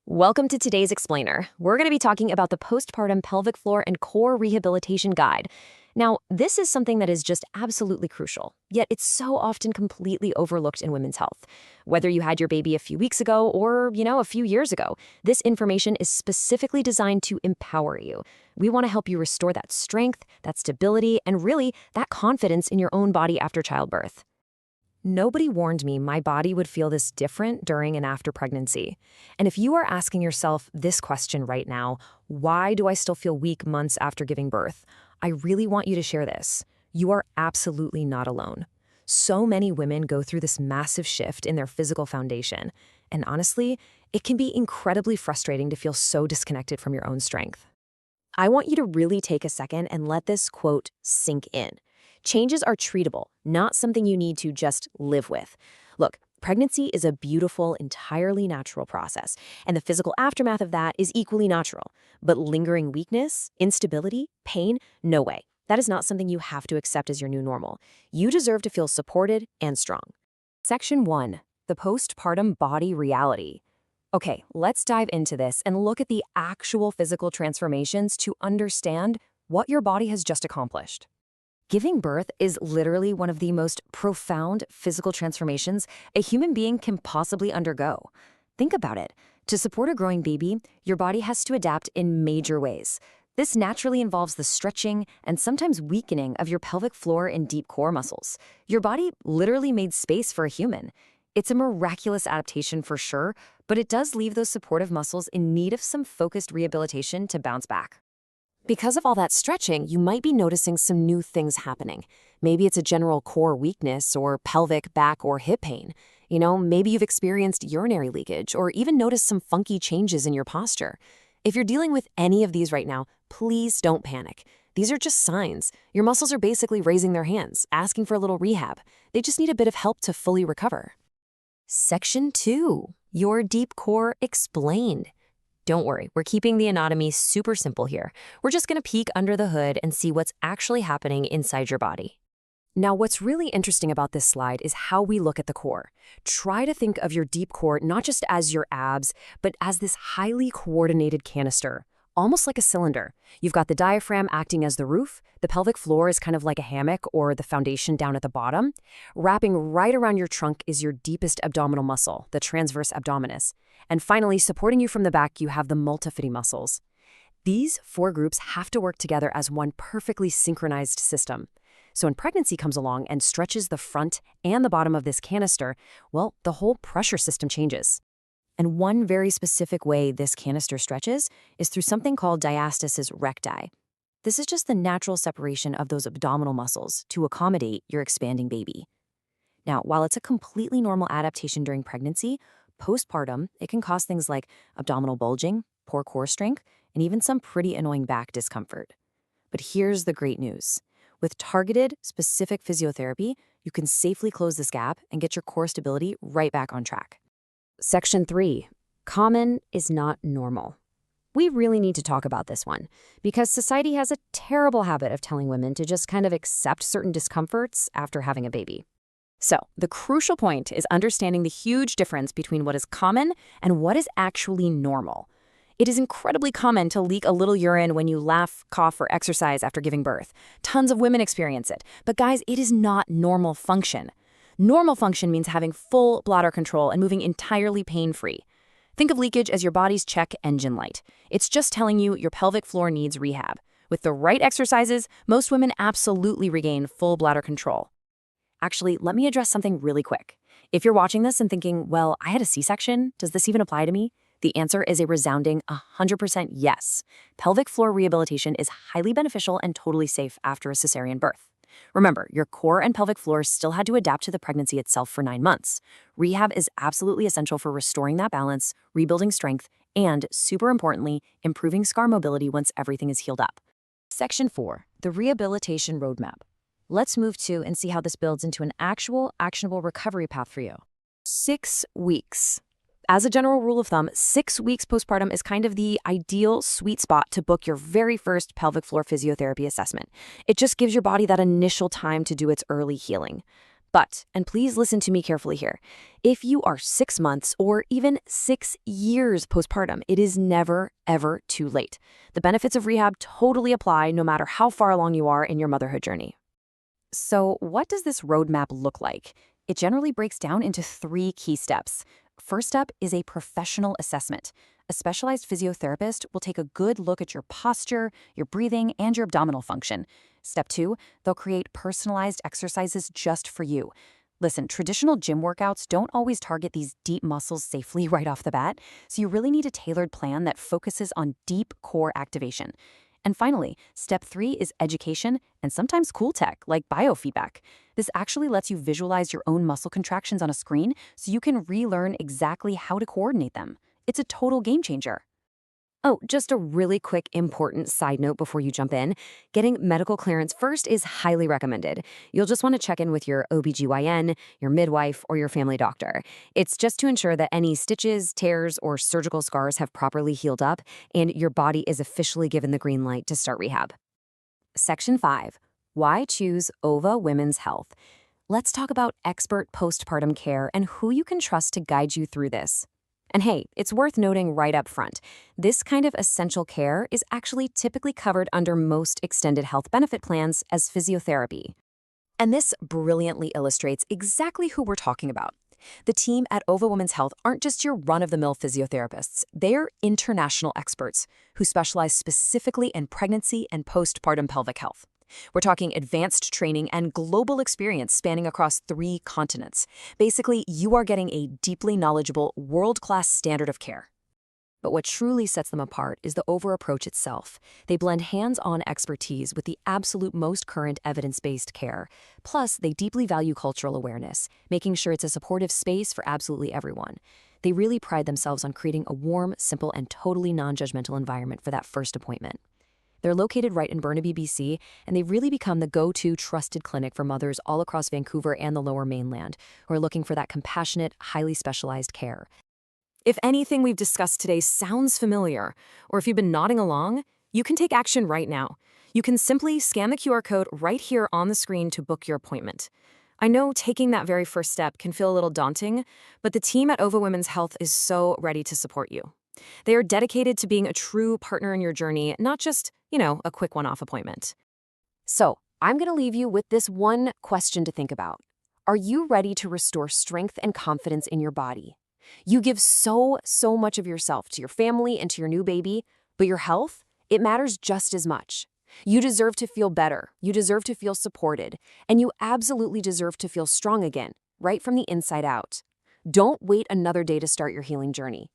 Welcome to today's Explainer. We're going to be talking about the Postpartum Pelvic Floor and Core Rehabilitation Guide. Now, this is something that is just absolutely crucial, yet it's so often completely overlooked in women's health. Whether you had your baby a few weeks ago or, a few years ago, this information is specifically designed to empower you. We want to help you restore that strength, that stability, and really that confidence in your own body after childbirth. Nobody warned me my body would feel this different during and after pregnancy. And if you are asking yourself this question right now, why do I still feel weak months after giving birth? I really want you to share this. You are absolutely not alone. So many women go through this massive shift in their physical foundation. And honestly, it can be incredibly frustrating to feel so disconnected from your own strength. I want you to really take a second and let this quote sink in. Changes are treatable, not something you need to just live with. Look, pregnancy is a beautiful, entirely natural process, and the physical aftermath of that is equally natural. But lingering weakness, instability, pain, no way. That is not something you have to accept as your new normal. You deserve to feel supported and strong. Section 1. The Postpartum Body Reality. Okay, let's dive into this and look at the actual physical transformations to understand what your body has just accomplished. Giving birth is literally one of the most profound physical transformations a human being can possibly undergo. Think about it. To support a growing baby, your body has to adapt in major ways. This naturally involves the stretching and sometimes weakening of your pelvic floor and deep core muscles. Your body literally made space for a human. It's a miraculous adaptation for sure, but it does leave those supportive muscles in need of some focused rehabilitation to bounce back. Because of all that stretching, you might be noticing some new things happening. Maybe it's a general core weakness or pelvic, back, or hip pain. Maybe you've experienced urinary leakage or even noticed some funky changes in your posture. If you're dealing with any of these right now, please don't panic. These are just signs. Your muscles are basically raising their hands, asking for a little rehab. They just need a bit of help to fully recover. Section 2. Your deep core explained. Don't worry, we're keeping the anatomy super simple here. We're just going to peek under the hood and see what's actually happening inside your body. Now, what's really interesting about this slide is how we look at the core. Try to think of your deep core not just as your abs, but as this highly coordinated canister, almost like a cylinder. You've got the diaphragm acting as the roof, the pelvic floor is kind of like a hammock or the foundation down at the bottom. Wrapping right around your trunk is your deepest abdominal muscle, the transversus abdominus. And finally, supporting you from the back, you have the multifidi muscles. These four groups have to work together as one perfectly synchronized system. So when pregnancy comes along and stretches the front and the bottom of this canister, well, the whole pressure system changes. And one very specific way this canister stretches is through something called diastasis recti. This is just the natural separation of those abdominal muscles to accommodate your expanding baby. Now, while it's a completely normal adaptation during pregnancy, postpartum, it can cause things like abdominal bulging, poor core strength, and even some pretty annoying back discomfort. But here's the great news. With targeted, specific physiotherapy, you can safely close this gap and get your core stability right back on track. Section 3. Common is not normal. We really need to talk about this one because society has a terrible habit of telling women to just kind of accept certain discomforts after having a baby. So, the crucial point is understanding the huge difference between what is common and what is actually normal. It is incredibly common to leak a little urine when you laugh, cough, or exercise after giving birth. Tons of women experience it. But guys, it is not normal function. Normal function means having full bladder control and moving entirely pain-free. Think of leakage as your body's check engine light. It's just telling you your pelvic floor needs rehab. With the right exercises, most women absolutely regain full bladder control. Actually, let me address something really quick. If you're watching this and thinking, well, I had a C-section, does this even apply to me? The answer is a resounding 100% yes. Pelvic floor rehabilitation is highly beneficial and totally safe after a cesarean birth. Remember, your core and pelvic floor still had to adapt to the pregnancy itself for 9 months. Rehab is absolutely essential for restoring that balance, rebuilding strength, and, super importantly, improving scar mobility once everything is healed up. Section 4. The Rehabilitation Roadmap. Let's move to and see how this builds into an actual, actionable recovery path for you. 6 weeks. As a general rule of thumb, 6 weeks postpartum is kind of the ideal sweet spot to book your very first pelvic floor physiotherapy assessment. It just gives your body that initial time to do its early healing. But, and please listen to me carefully here, if you are 6 months or even 6 years postpartum, it is never, ever too late. The benefits of rehab totally apply no matter how far along you are in your motherhood journey. So, what does this roadmap look like? It generally breaks down into 3 key steps. First step is a professional assessment. A specialized physiotherapist will take a good look at your posture, your breathing, and your abdominal function. Step 2, they'll create personalized exercises just for you. Listen, traditional gym workouts don't always target these deep muscles safely right off the bat, so you really need a tailored plan that focuses on deep core activation. And finally, step 3 is education and sometimes cool tech like biofeedback. This actually lets you visualize your own muscle contractions on a screen so you can relearn exactly how to coordinate them. It's a total game changer. Oh, just a really quick important side note before you jump in. Getting medical clearance first is highly recommended. You'll just want to check in with your OBGYN, your midwife, or your family doctor. It's just to ensure that any stitches, tears, or surgical scars have properly healed up and your body is officially given the green light to start rehab. Section 5. Why choose OVA Women's Health? Let's talk about expert postpartum care and who you can trust to guide you through this. And hey, it's worth noting right up front, this kind of essential care is actually typically covered under most extended health benefit plans as physiotherapy. And this brilliantly illustrates exactly who we're talking about. The team at OVA Women's Health aren't just your run-of-the-mill physiotherapists. They're international experts who specialize specifically in pregnancy and postpartum pelvic health. We're talking advanced training and global experience spanning across 3 continents. Basically, you are getting a deeply knowledgeable, world-class standard of care. But what truly sets them apart is the OVA approach itself. They blend hands-on expertise with the absolute most current evidence-based care. Plus, they deeply value cultural awareness, making sure it's a supportive space for absolutely everyone. They really pride themselves on creating a warm, simple, and totally non-judgmental environment for that first appointment. They're located right in Burnaby, BC, and they've really become the go-to trusted clinic for mothers all across Vancouver and the Lower Mainland who are looking for that compassionate, highly specialized care. If anything we've discussed today sounds familiar, or if you've been nodding along, you can take action right now. You can simply scan the QR code right here on the screen to book your appointment. I know taking that very first step can feel a little daunting, but the team at OVA Women's Health is so ready to support you. They are dedicated to being a true partner in your journey, not just, a quick one-off appointment. So, I'm going to leave you with this one question to think about. Are you ready to restore strength and confidence in your body? You give so much of yourself to your family and to your new baby, but your health, it matters just as much. You deserve to feel better, you deserve to feel supported, and you absolutely deserve to feel strong again, right from the inside out. Don't wait another day to start your healing journey.